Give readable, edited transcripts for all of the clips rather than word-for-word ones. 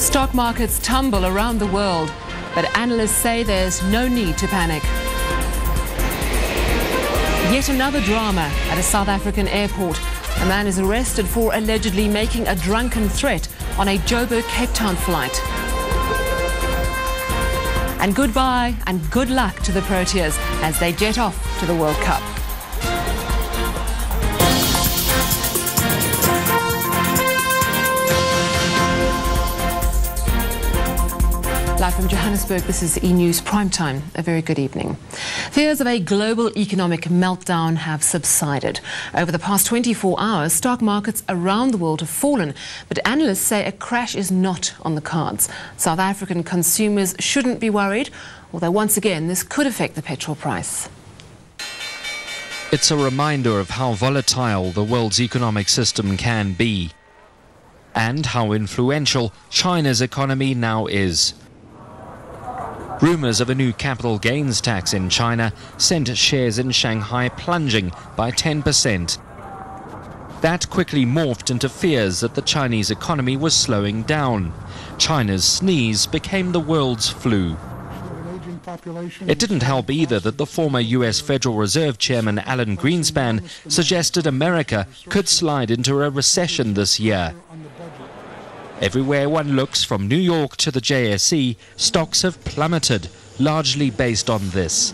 Stock markets tumble around the world, but analysts say there's no need to panic. Yet another drama at a South African airport. A man is arrested for allegedly making a drunken threat on a Joburg Cape Town flight. And goodbye and good luck to the Proteas as they jet off to the World Cup. Live from Johannesburg, this is E-News Primetime. A very good evening. Fears of a global economic meltdown have subsided. Over the past 24 hours, stock markets around the world have fallen, but analysts say a crash is not on the cards. South African consumers shouldn't be worried, although once again this could affect the petrol price. It's a reminder of how volatile the world's economic system can be, and how influential China's economy now is. Rumours of a new capital gains tax in China sent shares in Shanghai plunging by 10%. That quickly morphed into fears that the Chinese economy was slowing down. China's sneeze became the world's flu. It didn't help either that the former US Federal Reserve Chairman Alan Greenspan suggested America could slide into a recession this year. Everywhere one looks, from New York to the JSE, stocks have plummeted, largely based on this.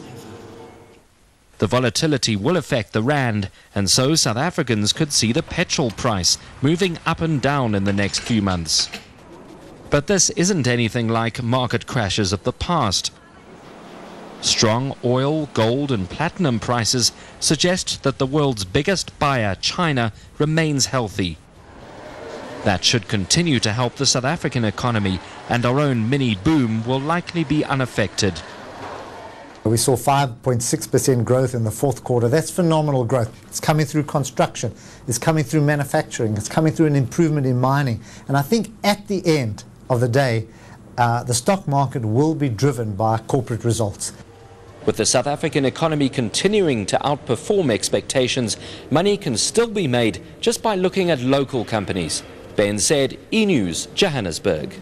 The volatility will affect the rand, and so South Africans could see the petrol price moving up and down in the next few months. But this isn't anything like market crashes of the past. Strong oil, gold and platinum prices suggest that the world's biggest buyer, China, remains healthy. That should continue to help the South African economy, and our own mini boom will likely be unaffected. We saw 5.6% growth in the fourth quarter. That's phenomenal growth. It's coming through construction, it's coming through manufacturing, it's coming through an improvement in mining. And I think at the end of the day, the stock market will be driven by corporate results. With the South African economy continuing to outperform expectations, money can still be made just by looking at local companies. Ben said, E-News, Johannesburg.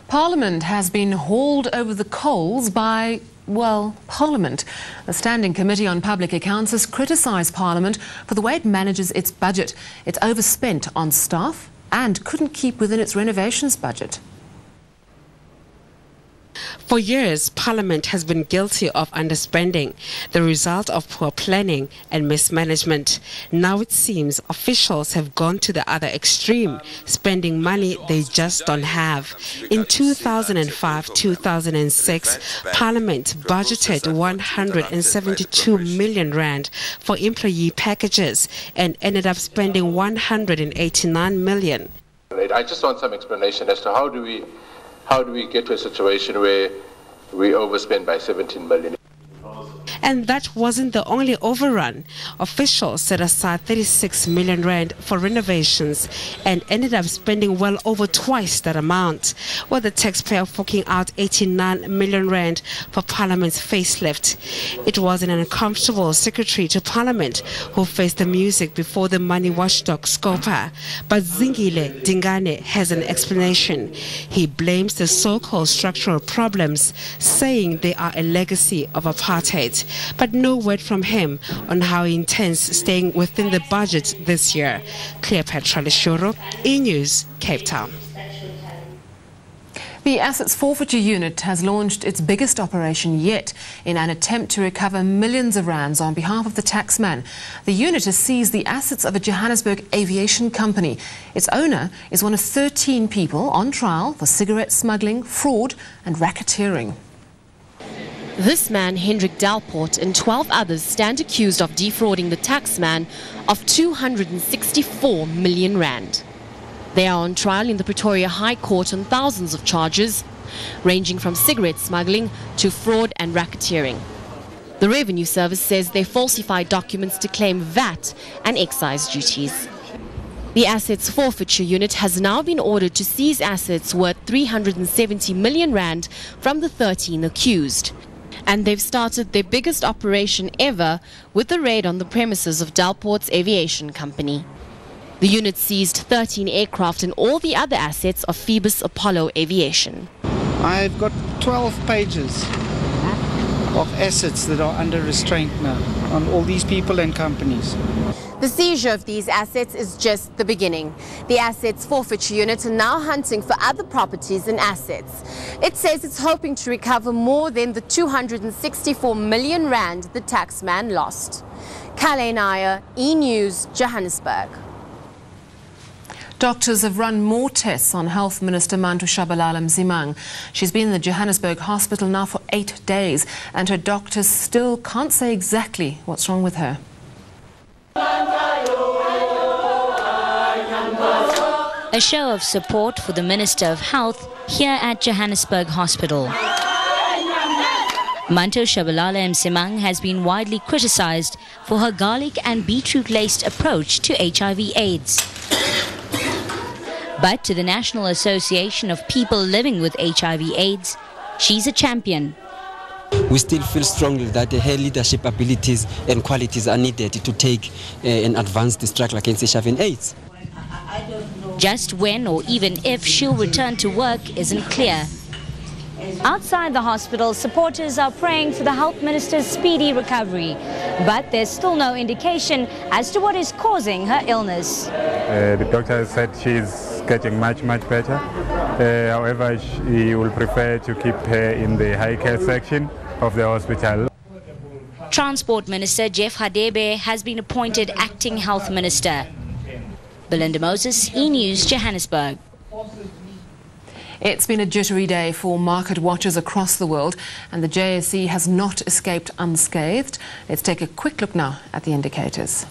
Parliament has been hauled over the coals by, well, Parliament. The Standing Committee on Public Accounts has criticised Parliament for the way it manages its budget. It's overspent on staff and couldn't keep within its renovations budget. For years, Parliament has been guilty of underspending, the result of poor planning and mismanagement. Now it seems officials have gone to the other extreme, spending money they just don't have. In 2005-2006, Parliament budgeted 172 million rand for employee packages and ended up spending 189 million. I just want some explanation as to how do we get to a situation where we overspend by 17 million? And that wasn't the only overrun. Officials set aside 36 million rand for renovations and ended up spending well over twice that amount, with the taxpayer forking out 89 million rand for Parliament's facelift. It was an uncomfortable secretary to Parliament who faced the music before the money watchdog Scopa. But Zingile Dingane has an explanation. He blames the so-called structural problems, saying they are a legacy of apartheid. But no word from him on how he intends staying within the budget this year. Cleopatra Leshoro, E-News, Cape Town. The Assets Forfeiture Unit has launched its biggest operation yet in an attempt to recover millions of rands on behalf of the taxman. The unit has seized the assets of a Johannesburg aviation company. Its owner is one of 13 people on trial for cigarette smuggling, fraud and racketeering. This man, Hendrik Delport, and 12 others stand accused of defrauding the taxman of 264 million rand. They are on trial in the Pretoria High Court on thousands of charges, ranging from cigarette smuggling to fraud and racketeering. The Revenue Service says they falsified documents to claim VAT and excise duties. The Assets Forfeiture Unit has now been ordered to seize assets worth 370 million rand from the 13 accused. And they've started their biggest operation ever with the raid on the premises of Delport's aviation company. The unit seized 13 aircraft and all the other assets of Phoebus Apollo Aviation. I've got 12 pages of assets that are under restraint now on all these people and companies. The seizure of these assets is just the beginning. The Assets Forfeiture Unit are now hunting for other properties and assets. It says it's hoping to recover more than the 264 million rand the taxman lost. Kale Nair, E-News, Johannesburg. Doctors have run more tests on Health Minister Manto Shabalala Mzimang. She's been in the Johannesburg hospital now for 8 days, and her doctors still can't say exactly what's wrong with her. A show of support for the Minister of Health here at Johannesburg Hospital. Manto Shabalala Mzimang has been widely criticized for her garlic and beetroot-laced approach to HIV/AIDS. But to the National Association of People Living with HIV/AIDS, she's a champion. We still feel strongly that her leadership abilities and qualities are needed to take and advance the struggle against HIV and AIDS. Just when or even if she'll return to work isn't clear. Outside the hospital, supporters are praying for the Health Minister's speedy recovery. But there's still no indication as to what is causing her illness. The doctor said she's getting much better. However, he will prefer to keep her in the high care section of the hospital. Transport Minister Jeff Hadebe has been appointed acting Health Minister. Belinda Moses, E-News, Johannesburg. It's been a jittery day for market watchers across the world, and the JSE has not escaped unscathed. Let's take a quick look now at the indicators.